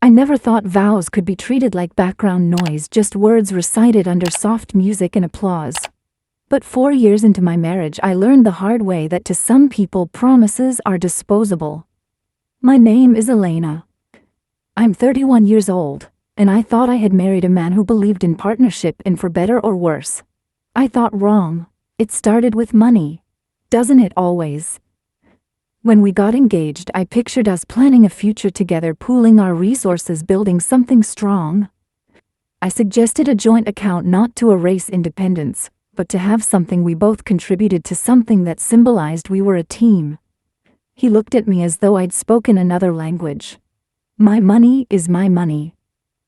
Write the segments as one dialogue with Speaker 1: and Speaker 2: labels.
Speaker 1: I never thought vows could be treated like background noise, just words recited under soft music and applause. But 4 years into my marriage, I learned the hard way that to some people, promises are disposable. My name is Elena. I'm 31 years old, and I thought I had married a man who believed in partnership and for better or worse. I thought wrong. It started with money. Doesn't it always? When we got engaged, I pictured us planning a future together, pooling our resources, building something strong. I suggested a joint account, not to erase independence, but to have something we both contributed to, something that symbolized we were a team. He looked at me as though I'd spoken another language. My money is my money.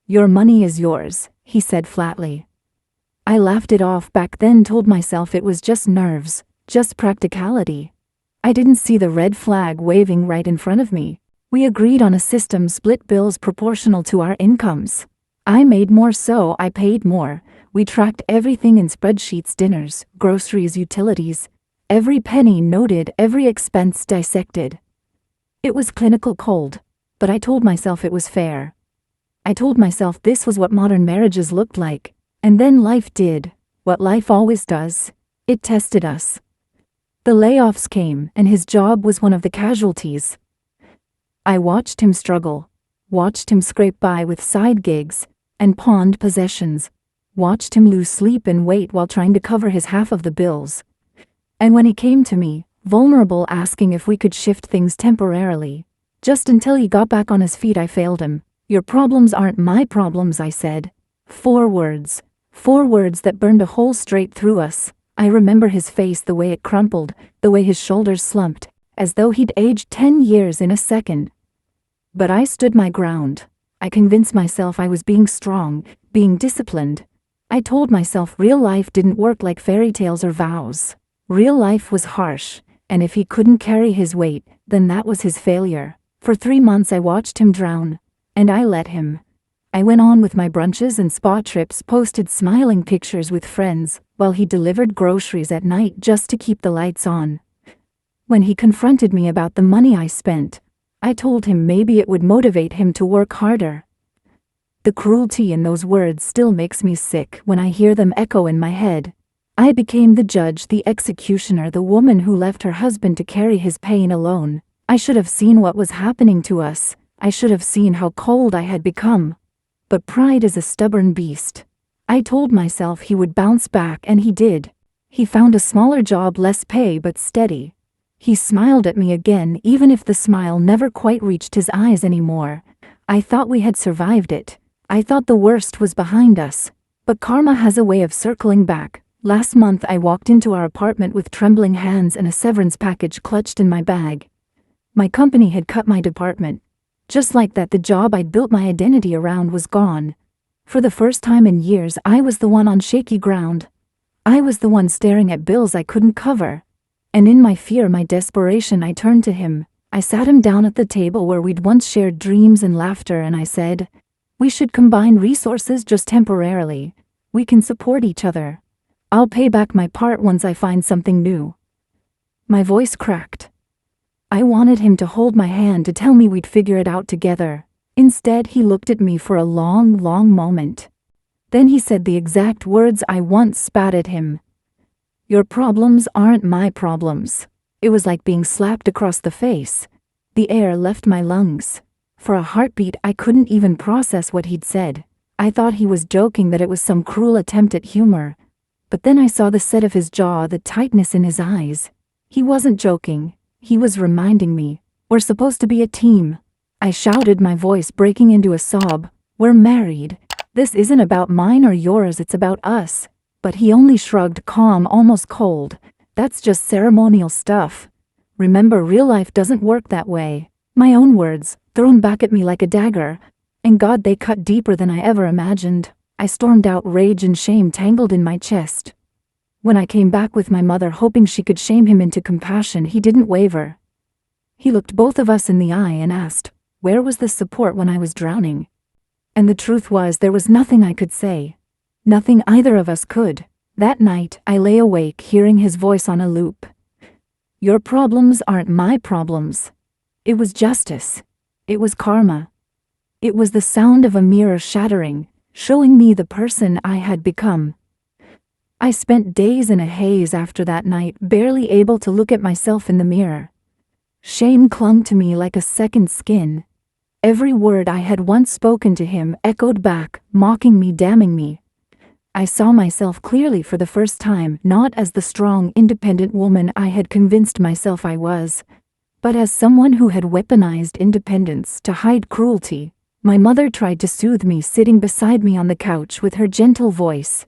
Speaker 1: Your money is yours, he said flatly. I laughed it off back then, told myself it was just nerves, just practicality. I didn't see the red flag waving right in front of me. We agreed on a system, split bills proportional to our incomes. I made more, so I paid more. We tracked everything in spreadsheets: dinners, groceries, utilities. Every penny noted, every expense dissected. It was clinical cold, but I told myself it was fair. I told myself this was what modern marriages looked like. And then life did what life always does. It tested us. The layoffs came, and his job was one of the casualties. I watched him struggle, watched him scrape by with side gigs and pawned possessions, watched him lose sleep and wait while trying to cover his half of the bills. And when he came to me, vulnerable, asking if we could shift things temporarily, just until he got back on his feet, I failed him. Your problems aren't my problems, I said. 4 words. 4 words that burned a hole straight through us. I remember his face, the way it crumpled, the way his shoulders slumped, as though he'd aged 10 years in a second. But I stood my ground. I convinced myself I was being strong, being disciplined. I told myself real life didn't work like fairy tales or vows. Real life was harsh, and if he couldn't carry his weight, then that was his failure. For 3 months I watched him drown, and I let him. I went on with my brunches and spa trips, posted smiling pictures with friends, while he delivered groceries at night just to keep the lights on. When he confronted me about the money I spent, I told him maybe it would motivate him to work harder. The cruelty in those words still makes me sick when I hear them echo in my head. I became the judge, the executioner, the woman who left her husband to carry his pain alone. I should have seen what was happening to us. I should have seen how cold I had become. But pride is a stubborn beast. I told myself he would bounce back, and he did. He found a smaller job, less pay but steady. He smiled at me again, even if the smile never quite reached his eyes anymore. I thought we had survived it. I thought the worst was behind us. But karma has a way of circling back. Last month I walked into our apartment with trembling hands and a severance package clutched in my bag. My company had cut my department. Just like that, the job I'd built my identity around was gone. For the first time in years, I was the one on shaky ground. I was the one staring at bills I couldn't cover. And in my fear, my desperation, I turned to him. I sat him down at the table where we'd once shared dreams and laughter, and I said, "We should combine resources just temporarily. We can support each other. I'll pay back my part once I find something new." My voice cracked. I wanted him to hold my hand, to tell me we'd figure it out together. Instead, he looked at me for a long, long moment. Then he said the exact words I once spat at him. "Your problems aren't my problems." It was like being slapped across the face. The air left my lungs. For a heartbeat, I couldn't even process what he'd said. I thought he was joking, that it was some cruel attempt at humor. But then I saw the set of his jaw, the tightness in his eyes. He wasn't joking. He was reminding me, we're supposed to be a team. I shouted, my voice breaking into a sob. We're married. This isn't about mine or yours, it's about us. But he only shrugged, calm, almost cold. That's just ceremonial stuff. Remember, real life doesn't work that way. My own words, thrown back at me like a dagger. And God, they cut deeper than I ever imagined. I stormed out, rage and shame tangled in my chest. When I came back with my mother, hoping she could shame him into compassion, he didn't waver. He looked both of us in the eye and asked, where was the support when I was drowning? And the truth was, there was nothing I could say. Nothing either of us could. That night, I lay awake, hearing his voice on a loop. Your problems aren't my problems. It was justice. It was karma. It was the sound of a mirror shattering, showing me the person I had become. I spent days in a haze after that night, barely able to look at myself in the mirror. Shame clung to me like a second skin. Every word I had once spoken to him echoed back, mocking me, damning me. I saw myself clearly for the first time, not as the strong, independent woman I had convinced myself I was, but as someone who had weaponized independence to hide cruelty. My mother tried to soothe me, sitting beside me on the couch with her gentle voice.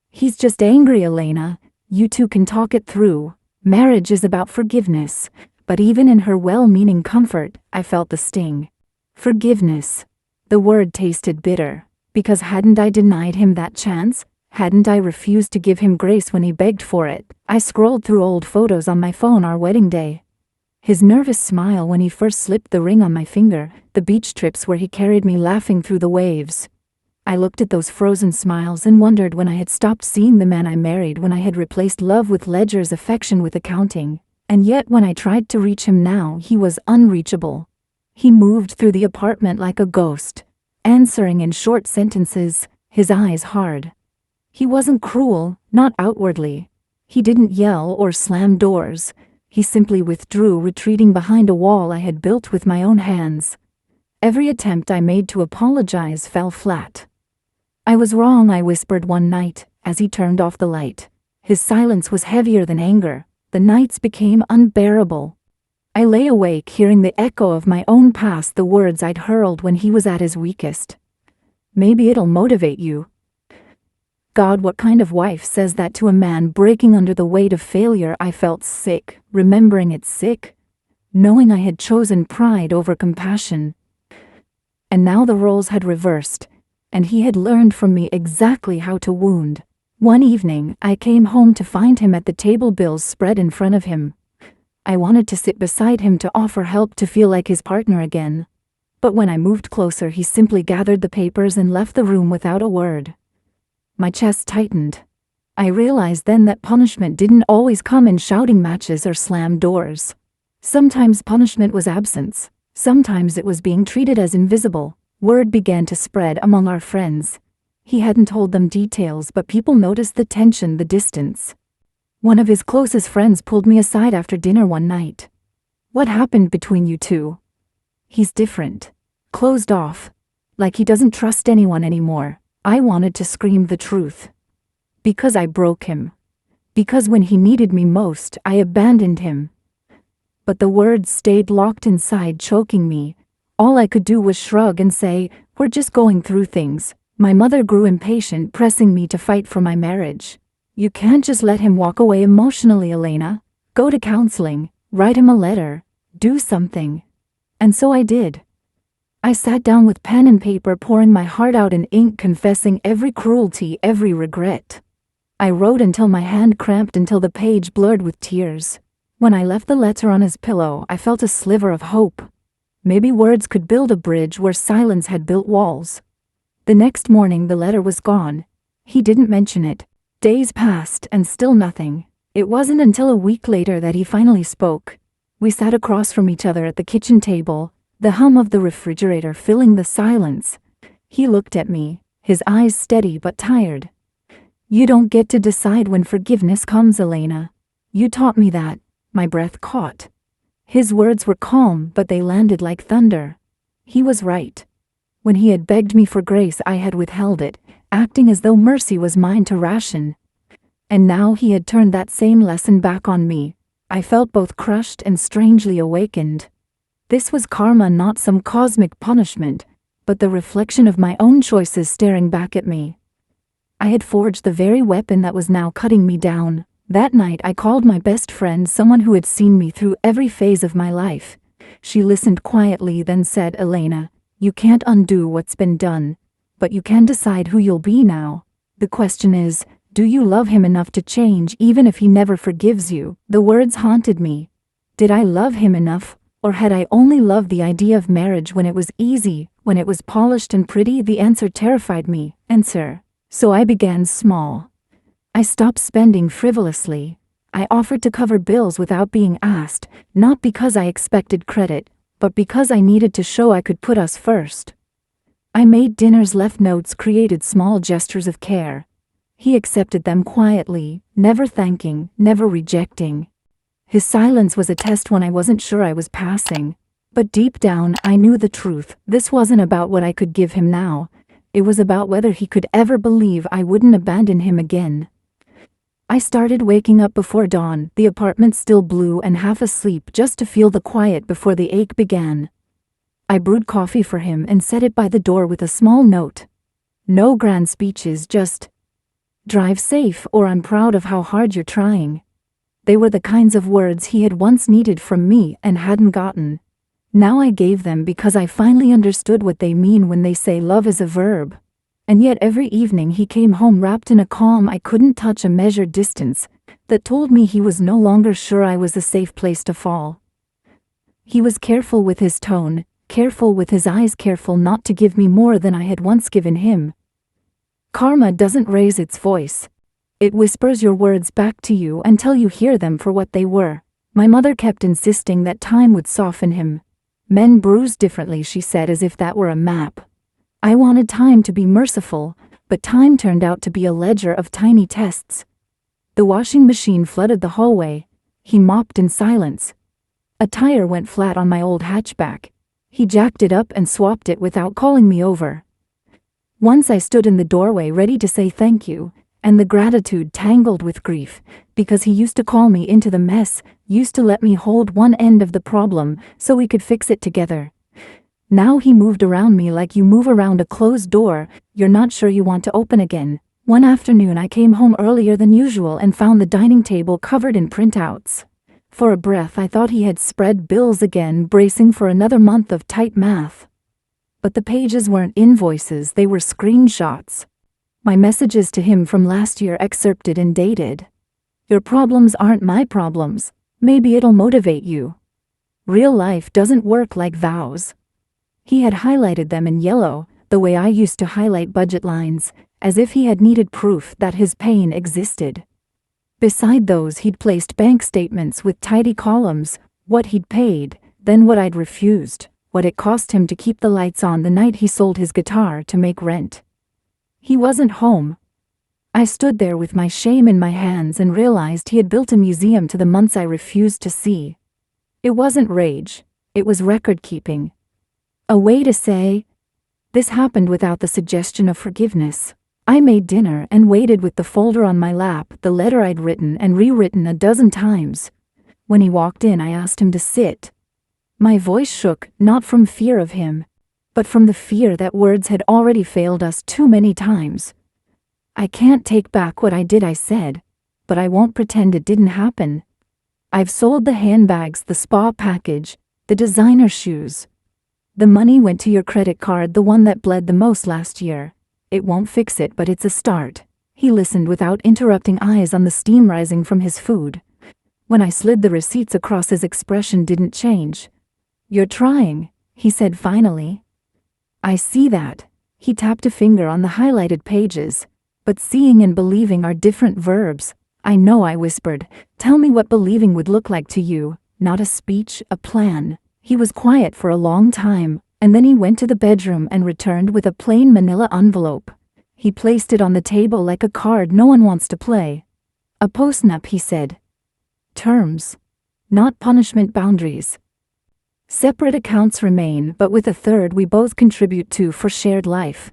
Speaker 1: "He's just angry, Elena. You two can talk it through. Marriage is about forgiveness." But even in her well-meaning comfort, I felt the sting. Forgiveness. The word tasted bitter, because hadn't I denied him that chance? Hadn't I refused to give him grace when he begged for it? I scrolled through old photos on my phone, our wedding day. His nervous smile when he first slipped the ring on my finger, the beach trips where he carried me laughing through the waves. I looked at those frozen smiles and wondered when I had stopped seeing the man I married, when I had replaced love with ledgers, affection with accounting. And yet when I tried to reach him now, he was unreachable. He moved through the apartment like a ghost, answering in short sentences, his eyes hard. He wasn't cruel, not outwardly. He didn't yell or slam doors. He simply withdrew, retreating behind a wall I had built with my own hands. Every attempt I made to apologize fell flat. "I was wrong," I whispered one night, as he turned off the light. His silence was heavier than anger. The nights became unbearable. I lay awake, hearing the echo of my own past, the words I'd hurled when he was at his weakest. "Maybe it'll motivate you." God, what kind of wife says that to a man breaking under the weight of failure? I felt sick, remembering it, sick, knowing I had chosen pride over compassion. And now the roles had reversed, and he had learned from me exactly how to wound. One evening, I came home to find him at the table, bills spread in front of him. I wanted to sit beside him, to offer help, to feel like his partner again. But when I moved closer, he simply gathered the papers and left the room without a word. My chest tightened. I realized then that punishment didn't always come in shouting matches or slammed doors. Sometimes punishment was absence. Sometimes it was being treated as invisible. Word began to spread among our friends. He hadn't told them details, but people noticed the tension, the distance. One of his closest friends pulled me aside after dinner one night. "What happened between you two?" "He's different. Closed off. Like he doesn't trust anyone anymore." I wanted to scream the truth. Because I broke him. Because when he needed me most, I abandoned him. But the words stayed locked inside, choking me. All I could do was shrug and say, "We're just going through things." My mother grew impatient, pressing me to fight for my marriage. "You can't just let him walk away emotionally, Elena. Go to counseling, write him a letter, do something." And so I did. I sat down with pen and paper, pouring my heart out in ink, confessing every cruelty, every regret. I wrote until my hand cramped, until the page blurred with tears. When I left the letter on his pillow, I felt a sliver of hope. Maybe words could build a bridge where silence had built walls. The next morning the letter was gone. He didn't mention it. Days passed and still nothing. It wasn't until a week later that he finally spoke. We sat across from each other at the kitchen table, the hum of the refrigerator filling the silence. He looked at me, his eyes steady but tired. "You don't get to decide when forgiveness comes, Elena. You taught me that." My breath caught. His words were calm, but they landed like thunder. He was right. When he had begged me for grace, I had withheld it, acting as though mercy was mine to ration. And now he had turned that same lesson back on me. I felt both crushed and strangely awakened. This was karma, not some cosmic punishment, but the reflection of my own choices staring back at me. I had forged the very weapon that was now cutting me down. That night I called my best friend, someone who had seen me through every phase of my life. She listened quietly, then said, "Elena, you can't undo what's been done, but you can decide who you'll be now. The question is, do you love him enough to change even if he never forgives you?" The words haunted me. Did I love him enough, or had I only loved the idea of marriage when it was easy, when it was polished and pretty? The answer terrified me. So I began small. I stopped spending frivolously. I offered to cover bills without being asked, not because I expected credit, but because I needed to show I could put us first. I made dinners, left notes, created small gestures of care. He accepted them quietly, never thanking, never rejecting. His silence was a test when I wasn't sure I was passing. But deep down, I knew the truth. This wasn't about what I could give him now. It was about whether he could ever believe I wouldn't abandon him again. I started waking up before dawn, the apartment still blue and half asleep, just to feel the quiet before the ache began. I brewed coffee for him and set it by the door with a small note. No grand speeches, just, "Drive safe," or "I'm proud of how hard you're trying." They were the kinds of words he had once needed from me and hadn't gotten. Now I gave them because I finally understood what they mean when they say love is a verb. And yet every evening he came home wrapped in a calm I couldn't touch, a measured distance that told me he was no longer sure I was a safe place to fall. He was careful with his tone, careful with his eyes, careful not to give me more than I had once given him. Karma doesn't raise its voice. It whispers your words back to you until you hear them for what they were. My mother kept insisting that time would soften him. Men bruise differently, she said, as if that were a map. I wanted time to be merciful, but time turned out to be a ledger of tiny tests. The washing machine flooded the hallway. He mopped in silence. A tire went flat on my old hatchback. He jacked it up and swapped it without calling me over. Once I stood in the doorway ready to say thank you, and the gratitude tangled with grief, because he used to call me into the mess, used to let me hold one end of the problem so we could fix it together. Now he moved around me like you move around a closed door you're not sure you want to open again. One afternoon I came home earlier than usual and found the dining table covered in printouts. For a breath I thought he had spread bills again, bracing for another month of tight math. But the pages weren't invoices, they were screenshots. My messages to him from last year, excerpted and dated. "Your problems aren't my problems. Maybe it'll motivate you. Real life doesn't work like vows." He had highlighted them in yellow, the way I used to highlight budget lines, as if he had needed proof that his pain existed. Beside those he'd placed bank statements with tidy columns, what he'd paid, then what I'd refused, what it cost him to keep the lights on the night he sold his guitar to make rent. He wasn't home. I stood there with my shame in my hands and realized he had built a museum to the months I refused to see. It wasn't rage, it was record-keeping. A way to say, this happened without the suggestion of forgiveness. I made dinner and waited with the folder on my lap, the letter I'd written and rewritten a dozen times. When he walked in, I asked him to sit. My voice shook, not from fear of him, but from the fear that words had already failed us too many times. "I can't take back what I did," I said, "but I won't pretend it didn't happen. I've sold the handbags, the spa package, the designer shoes. The money went to your credit card, the one that bled the most last year. It won't fix it, but it's a start." He listened without interrupting, eyes on the steam rising from his food. When I slid the receipts across, his expression didn't change. "You're trying," he said finally. "I see that." He tapped a finger on the highlighted pages. "But seeing and believing are different verbs." "I know," I whispered. "Tell me what believing would look like to you, not a speech, a plan." He was quiet for a long time, and then he went to the bedroom and returned with a plain manila envelope. He placed it on the table like a card no one wants to play. "A postnup," he said. "Terms. Not punishment, boundaries. Separate accounts remain, but with a third we both contribute to for shared life.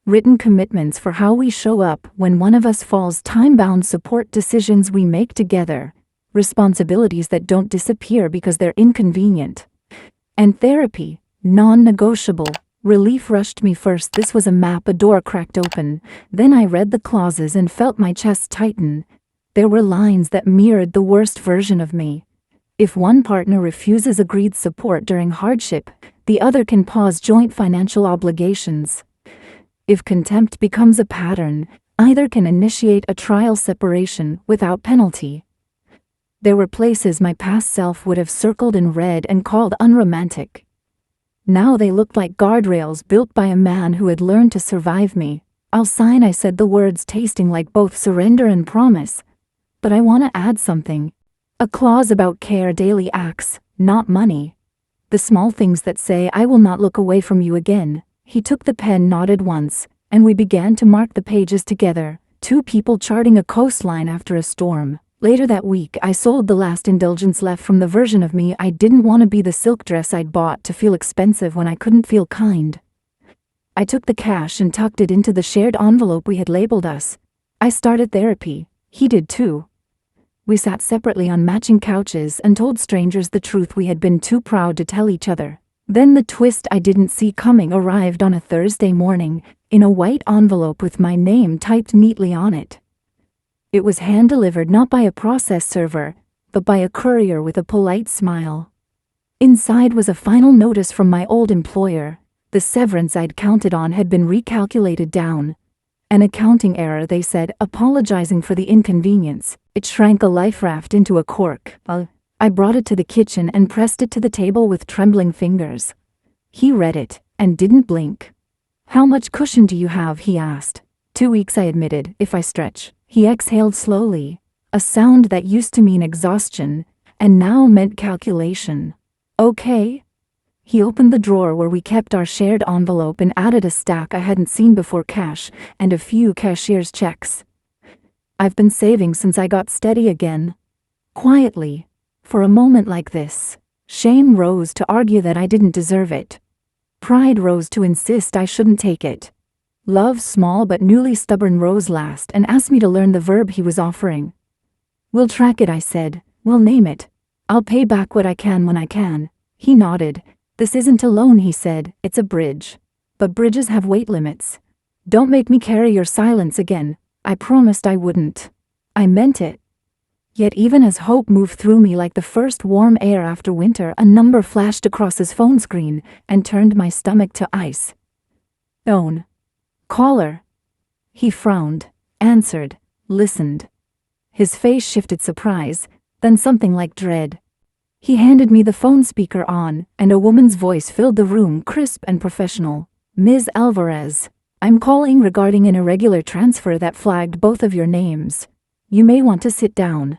Speaker 1: Written commitments for how we show up when one of us falls, time-bound support decisions we make together, responsibilities that don't disappear because they're inconvenient. And therapy, non-negotiable." Relief rushed me first. This was a map. A door cracked open. Then I read the clauses and felt my chest tighten. There were lines that mirrored the worst version of me. If one partner refuses agreed support during hardship, the other can pause joint financial obligations. If contempt becomes a pattern, either can initiate a trial separation without penalty. There were places my past self would have circled in red and called unromantic. Now they looked like guardrails built by a man who had learned to survive me. "I'll sign," I said, the words tasting like both surrender and promise. "But I want to add something. A clause about care, daily acts, not money. The small things that say, 'I will not look away from you again.'" He took the pen, nodded once, and we began to mark the pages together, two people charting a coastline after a storm. Later that week, I sold the last indulgence left from the version of me I didn't want to be, the silk dress I'd bought to feel expensive when I couldn't feel kind. I took the cash and tucked it into the shared envelope we had labeled us. I started therapy. He did too. We sat separately on matching couches and told strangers the truth we had been too proud to tell each other. Then the twist I didn't see coming arrived on a Thursday morning, in a white envelope with my name typed neatly on it. It was hand-delivered not by a process server, but by a courier with a polite smile. Inside was a final notice from my old employer. The severance I'd counted on had been recalculated down. An accounting error, they said, apologizing for the inconvenience. It shrank a life raft into a cork. I brought it to the kitchen and pressed it to the table with trembling fingers. He read it, and didn't blink. "How much cushion do you have?" he asked. 2 weeks, I admitted, if I stretch. He exhaled slowly, a sound that used to mean exhaustion, and now meant calculation. "Okay." He opened the drawer where we kept our shared envelope and added a stack I hadn't seen before, cash, and a few cashier's checks. "I've been saving since I got steady again." Quietly. For a moment like this, shame rose to argue that I didn't deserve it. Pride rose to insist I shouldn't take it. Love, small but newly stubborn, rose last and asked me to learn the verb he was offering. "We'll track it," I said. "We'll name it. I'll pay back what I can when I can." He nodded. "This isn't a loan," he said. "It's a bridge. But bridges have weight limits. Don't make me carry your silence again." I promised I wouldn't. I meant it. Yet even as hope moved through me like the first warm air after winter, a number flashed across his phone screen and turned my stomach to ice. "Own. Caller." He frowned, answered, listened. His face shifted surprise, then something like dread. He handed me the phone speaker on, and a woman's voice filled the room, crisp and professional. "Ms. Alvarez, I'm calling regarding an irregular transfer that flagged both of your names. You may want to sit down."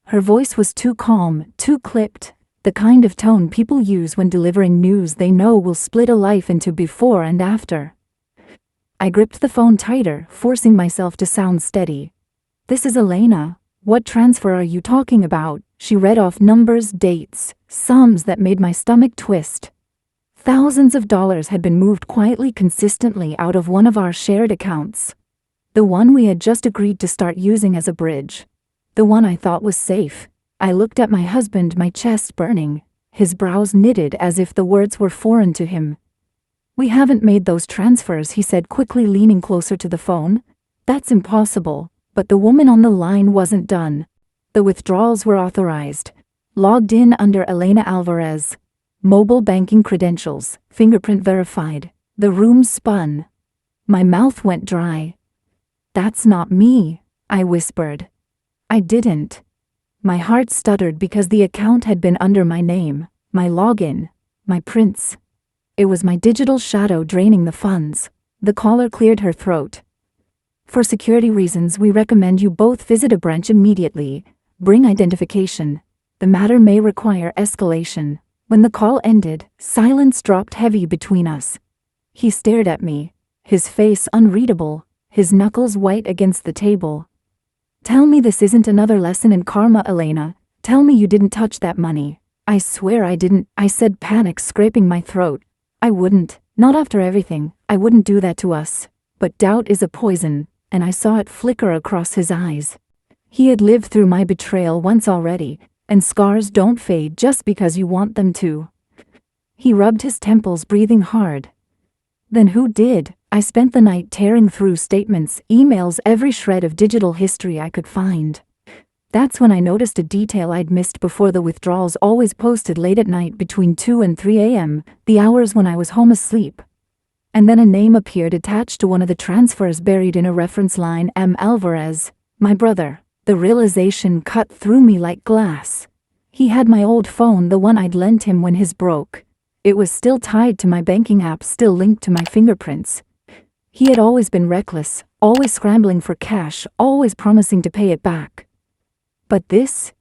Speaker 1: Her voice was too calm, too clipped, the kind of tone people use when delivering news they know will split a life into before and after. I gripped the phone tighter, forcing myself to sound steady. "This is Elena. What transfer are you talking about?" She read off numbers, dates, sums that made my stomach twist. Thousands of dollars had been moved quietly, consistently out of one of our shared accounts. The one we had just agreed to start using as a bridge. The one I thought was safe. I looked at my husband, my chest burning. His brows knitted as if the words were foreign to him. "We haven't made those transfers," he said, quickly leaning closer to the phone. "That's impossible." But the woman on the line wasn't done. The withdrawals were authorized. Logged in under Elena Alvarez. Mobile banking credentials, fingerprint verified. The room spun. My mouth went dry. "That's not me," I whispered. I didn't. My heart stuttered because the account had been under my name, my login, my prints. It was my digital shadow draining the funds. The caller cleared her throat. "For security reasons, we recommend you both visit a branch immediately. Bring identification. The matter may require escalation." When the call ended, silence dropped heavy between us. He stared at me, his face unreadable, his knuckles white against the table. "Tell me this isn't another lesson in karma, Elena. Tell me you didn't touch that money." "I swear I didn't," I said, panic scraping my throat. "I wouldn't. Not after everything. I wouldn't do that to us." But doubt is a poison, and I saw it flicker across his eyes. He had lived through my betrayal once already, and scars don't fade just because you want them to. He rubbed his temples, breathing hard. "Then who did?" I spent the night tearing through statements, emails, every shred of digital history I could find. That's when I noticed a detail I'd missed before. The withdrawals always posted late at night between 2 and 3 a.m., the hours when I was home asleep. And then a name appeared attached to one of the transfers, buried in a reference line, M. Alvarez, my brother. The realization cut through me like glass. He had my old phone, the one I'd lent him when his broke. It was still tied to my banking app, still linked to my fingerprints. He had always been reckless, always scrambling for cash, always promising to pay it back. But this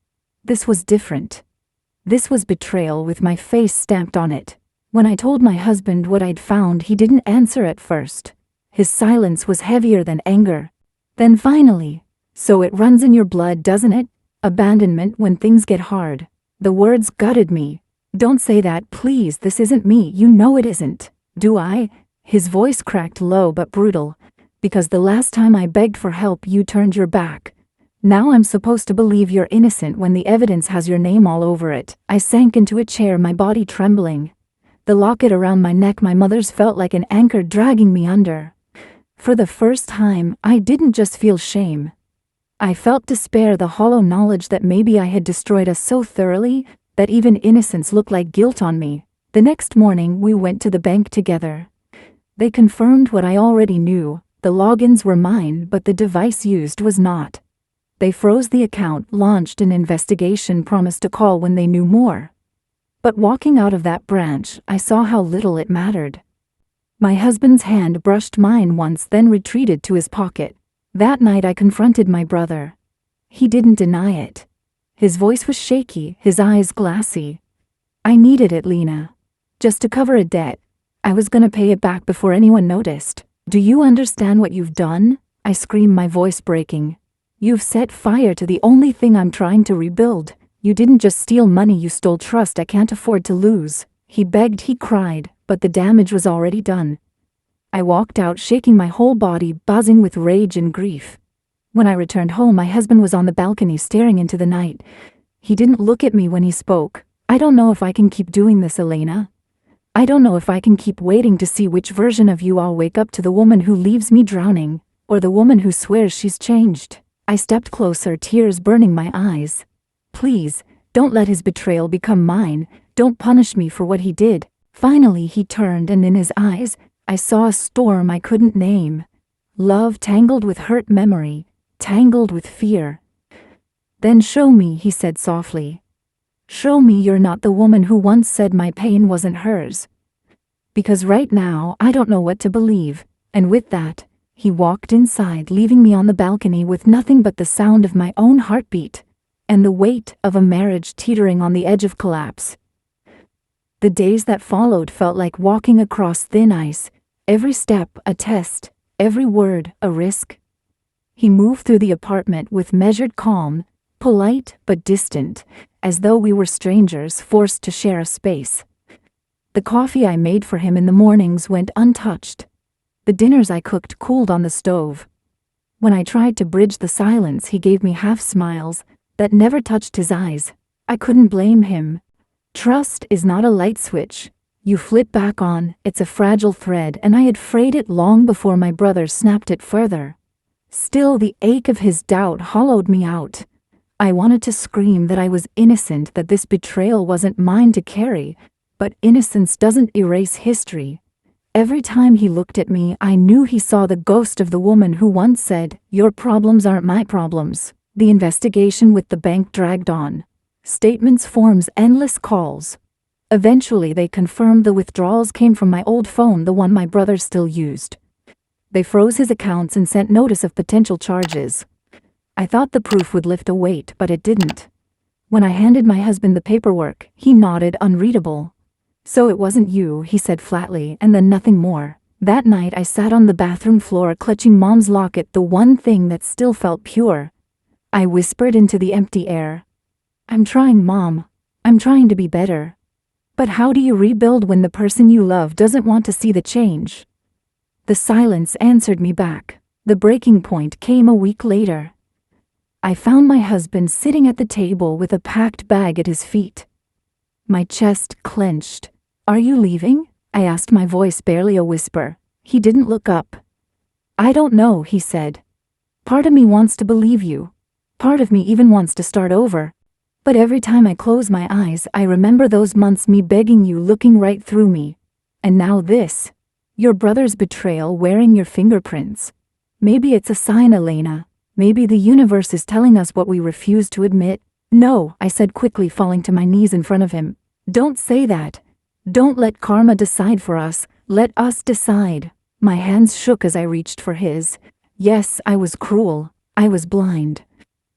Speaker 1: was different. This was betrayal with my face stamped on it. When I told my husband what I'd found, he didn't answer at first. His silence was heavier than anger. Then finally, "So it runs in your blood, doesn't it? Abandonment when things get hard." The words gutted me. "Don't say that, please. This isn't me. You know it isn't." "Do I?" His voice cracked low but brutal. "Because the last time I begged for help, you turned your back. Now I'm supposed to believe you're innocent when the evidence has your name all over it." I sank into a chair, my body trembling. The locket around my neck, my mother's, felt like an anchor dragging me under. For the first time, I didn't just feel shame. I felt despair, the hollow knowledge that maybe I had destroyed us so thoroughly that even innocence looked like guilt on me. The next morning, we went to the bank together. They confirmed what I already knew. The logins were mine, but the device used was not. They froze the account, launched an investigation, promised to call when they knew more. But walking out of that branch, I saw how little it mattered. My husband's hand brushed mine once, then retreated to his pocket. That night I confronted my brother. He didn't deny it. His voice was shaky, his eyes glassy. "I needed it, Lena. Just to cover a debt. I was gonna pay it back before anyone noticed. Do you understand what you've done?" I screamed, my voice breaking. "You've set fire to the only thing I'm trying to rebuild. You didn't just steal money, you stole trust I can't afford to lose." He begged, he cried, but the damage was already done. I walked out, shaking my whole body, buzzing with rage and grief. When I returned home, my husband was on the balcony staring into the night. He didn't look at me when he spoke. "I don't know if I can keep doing this, Elena. I don't know if I can keep waiting to see which version of you I'll wake up to, the woman who leaves me drowning, or the woman who swears she's changed." I stepped closer, tears burning my eyes. "Please, don't let his betrayal become mine. Don't punish me for what he did." Finally he turned, and in his eyes, I saw a storm I couldn't name. Love tangled with hurt, memory tangled with fear. "Then show me," he said softly. "Show me you're not the woman who once said my pain wasn't hers. Because right now, I don't know what to believe." And with that, he walked inside, leaving me on the balcony with nothing but the sound of my own heartbeat and the weight of a marriage teetering on the edge of collapse. The days that followed felt like walking across thin ice, every step a test, every word a risk. He moved through the apartment with measured calm, polite but distant, as though we were strangers forced to share a space. The coffee I made for him in the mornings went untouched. The dinners I cooked cooled on the stove. When I tried to bridge the silence, he gave me half smiles that never touched his eyes. I couldn't blame him. Trust is not a light switch you flip back on, it's a fragile thread, and I had frayed it long before my brother snapped it further. Still, the ache of his doubt hollowed me out. I wanted to scream that I was innocent, that this betrayal wasn't mine to carry, but innocence doesn't erase history. Every time he looked at me, I knew he saw the ghost of the woman who once said, "Your problems aren't my problems." The investigation with the bank dragged on. Statements, forms, endless calls. Eventually, they confirmed the withdrawals came from my old phone, the one my brother still used. They froze his accounts and sent notice of potential charges. I thought the proof would lift a weight, but it didn't. When I handed my husband the paperwork, he nodded, unreadable. "So it wasn't you," he said flatly, and then nothing more. That night I sat on the bathroom floor, clutching Mom's locket, the one thing that still felt pure. I whispered into the empty air, "I'm trying, Mom. I'm trying to be better." But how do you rebuild when the person you love doesn't want to see the change? The silence answered me back. The breaking point came a week later. I found my husband sitting at the table with a packed bag at his feet. My chest clenched. "Are you leaving?" I asked, my voice barely a whisper. He didn't look up. "I don't know," he said. "Part of me wants to believe you. Part of me even wants to start over. But every time I close my eyes, I remember those months, me begging you, looking right through me. And now this. Your brother's betrayal, wearing your fingerprints. Maybe it's a sign, Elena. Maybe the universe is telling us what we refuse to admit." "No," I said quickly, falling to my knees in front of him. "Don't say that. Don't let karma decide for us. Let us decide." My hands shook as I reached for his. Yes, I was cruel. I was blind.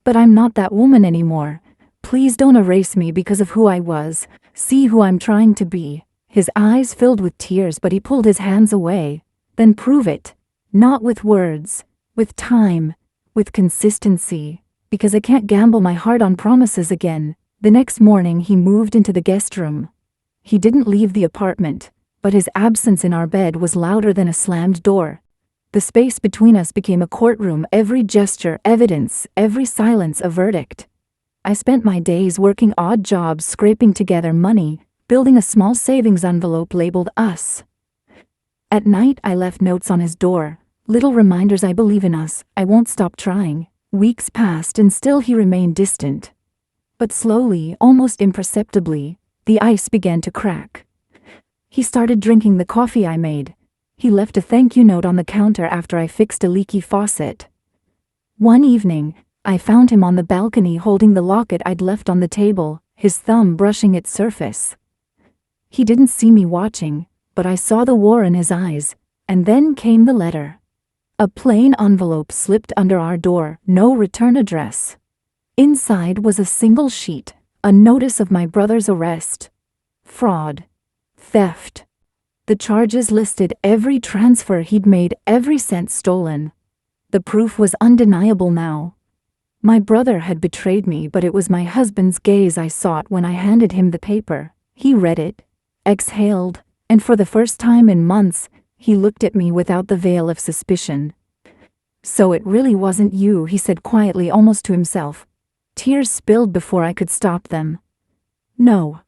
Speaker 1: But I'm not that woman anymore. Please don't erase me because of who I was. See who I'm trying to be. His eyes filled with tears, but he pulled his hands away. Then prove it. Not with words, with time, with consistency, because I can't gamble my heart on promises again. The next morning he moved into the guest room. He didn't leave the apartment, but his absence in our bed was louder than a slammed door. The space between us became a courtroom, every gesture evidence, every silence a verdict. I spent my days working odd jobs, scraping together money, building a small savings envelope labeled us. At night I left notes on his door, little reminders: I believe in us, I won't stop trying. Weeks passed and still he remained distant. But slowly, almost imperceptibly, the ice began to crack. He started drinking the coffee I made. He left a thank you note on the counter after I fixed a leaky faucet. One evening, I found him on the balcony holding the locket I'd left on the table, his thumb brushing its surface. He didn't see me watching, but I saw the war in his eyes, and then came the letter. A plain envelope slipped under our door, no return address. Inside was a single sheet, a notice of my brother's arrest. Fraud. Theft. The charges listed every transfer he'd made, every cent stolen. The proof was undeniable now. My brother had betrayed me, but it was my husband's gaze I sought when I handed him the paper. He read it, exhaled, and for the first time in months, he looked at me without the veil of suspicion. So it really wasn't you, he said quietly, almost to himself. Tears spilled before I could stop them. No.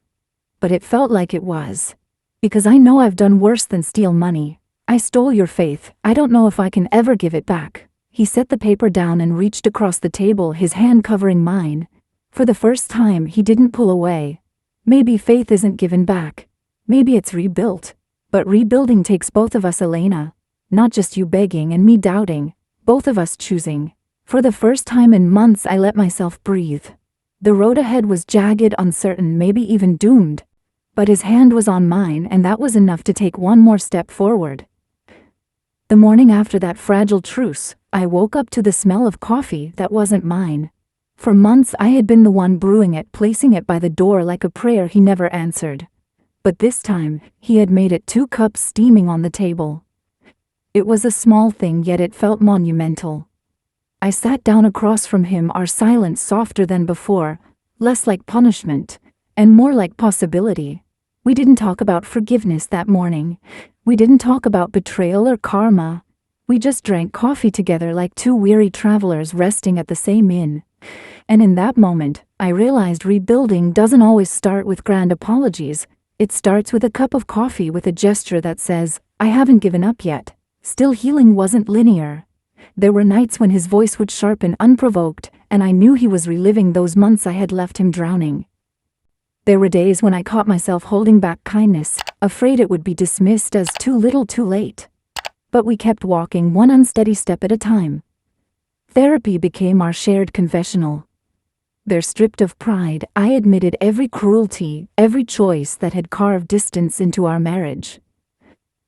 Speaker 1: But it felt like it was. Because I know I've done worse than steal money. I stole your faith. I don't know if I can ever give it back. He set the paper down and reached across the table, his hand covering mine. For the first time, he didn't pull away. Maybe faith isn't given back. Maybe it's rebuilt. But rebuilding takes both of us, Elena. Not just you begging and me doubting. Both of us choosing. For the first time in months, I let myself breathe. The road ahead was jagged, uncertain, maybe even doomed. But his hand was on mine, and that was enough to take one more step forward. The morning after that fragile truce, I woke up to the smell of coffee that wasn't mine. For months I had been the one brewing it, placing it by the door like a prayer he never answered. But this time, he had made it 2 cups steaming on the table. It was a small thing, yet it felt monumental. I sat down across from him, our silence softer than before, less like punishment, and more like possibility. We didn't talk about forgiveness that morning. We didn't talk about betrayal or karma. We just drank coffee together like 2 weary travelers resting at the same inn. And in that moment, I realized rebuilding doesn't always start with grand apologies. It starts with a cup of coffee, with a gesture that says, I haven't given up yet. Still, healing wasn't linear. There were nights when his voice would sharpen unprovoked, and I knew he was reliving those months I had left him drowning. There were days when I caught myself holding back kindness, afraid it would be dismissed as too little too late. But we kept walking, one unsteady step at a time. Therapy became our shared confessional. There, stripped of pride, I admitted every cruelty, every choice that had carved distance into our marriage.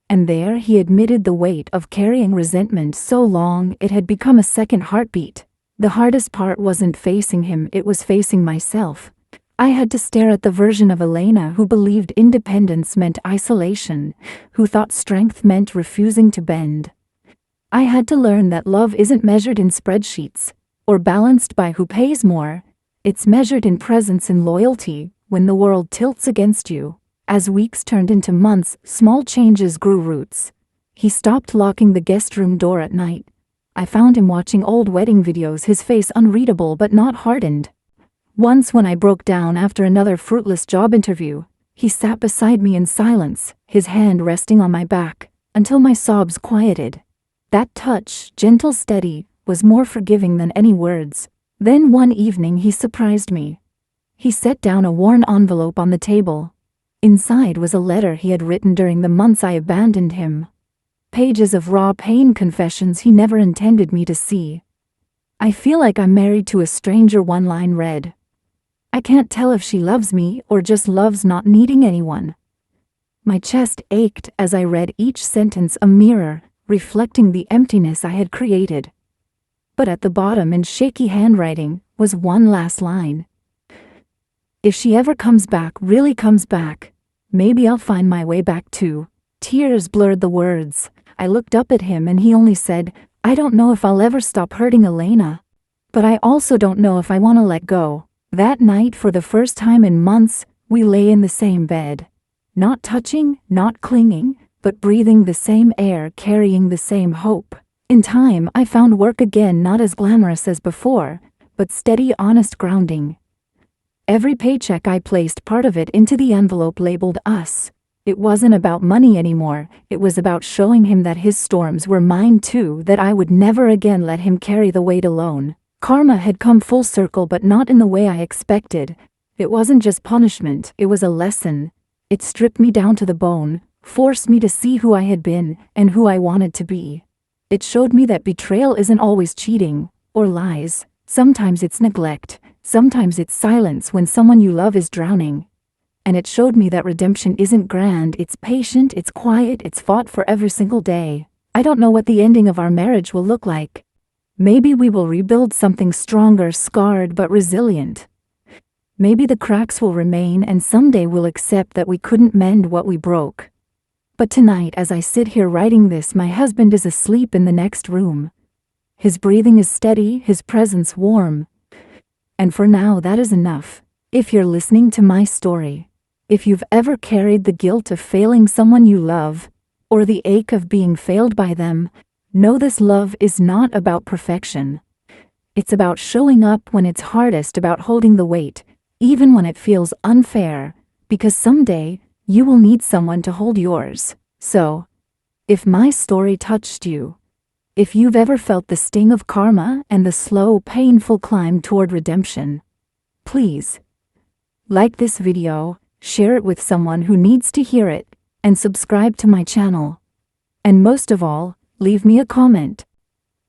Speaker 1: And there he admitted the weight of carrying resentment so long it had become a second heartbeat. The hardest part wasn't facing him, it was facing myself. I had to stare at the version of Elena who believed independence meant isolation, who thought strength meant refusing to bend. I had to learn that love isn't measured in spreadsheets, or balanced by who pays more. It's measured in presence and loyalty, when the world tilts against you. As weeks turned into months, small changes grew roots. He stopped locking the guest room door at night. I found him watching old wedding videos, his face unreadable but not hardened. Once, when I broke down after another fruitless job interview, he sat beside me in silence, his hand resting on my back, until my sobs quieted. That touch, gentle, steady, was more forgiving than any words. Then one evening he surprised me. He set down a worn envelope on the table. Inside was a letter he had written during the months I abandoned him. Pages of raw pain, confessions he never intended me to see. I feel like I'm married to a stranger, one line read. I can't tell if she loves me or just loves not needing anyone. My chest ached as I read each sentence, a mirror, reflecting the emptiness I had created. But at the bottom, in shaky handwriting, was one last line. If she ever comes back, really comes back, Maybe I'll find my way back too. Tears blurred the words. I looked up at him and he only said, I don't know if I'll ever stop hurting Elena. But I also don't know if I want to let go. That night, for the first time in months, we lay in the same bed. Not touching, not clinging, but breathing the same air, carrying the same hope. In time, I found work again, not as glamorous as before, but steady, honest grounding. Every paycheck I placed part of it into the envelope labeled us. It wasn't about money anymore, it was about showing him that his storms were mine too, that I would never again let him carry the weight alone. Karma had come full circle, but not in the way I expected. It wasn't just punishment, it was a lesson. It stripped me down to the bone, forced me to see who I had been and who I wanted to be. It showed me that betrayal isn't always cheating or lies. Sometimes it's neglect, sometimes it's silence when someone you love is drowning. And it showed me that redemption isn't grand, it's patient, it's quiet, it's fought for every single day. I don't know what the ending of our marriage will look like. Maybe we will rebuild something stronger, scarred but resilient. Maybe the cracks will remain and someday we'll accept that we couldn't mend what we broke. But tonight, as I sit here writing this, my husband is asleep in the next room. His breathing is steady, his presence warm. And for now, that is enough. If you're listening to my story, if you've ever carried the guilt of failing someone you love, or the ache of being failed by them, know this: love is not about perfection. It's about showing up when it's hardest, about holding the weight, even when it feels unfair, because someday you will need someone to hold yours. So, if my story touched you, if you've ever felt the sting of karma and the slow, painful climb toward redemption, please like this video, share it with someone who needs to hear it, and subscribe to my channel. And most of all, leave me a comment.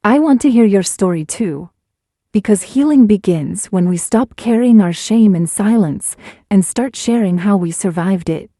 Speaker 1: I want to hear your story too. Because healing begins when we stop carrying our shame in silence and start sharing how we survived it.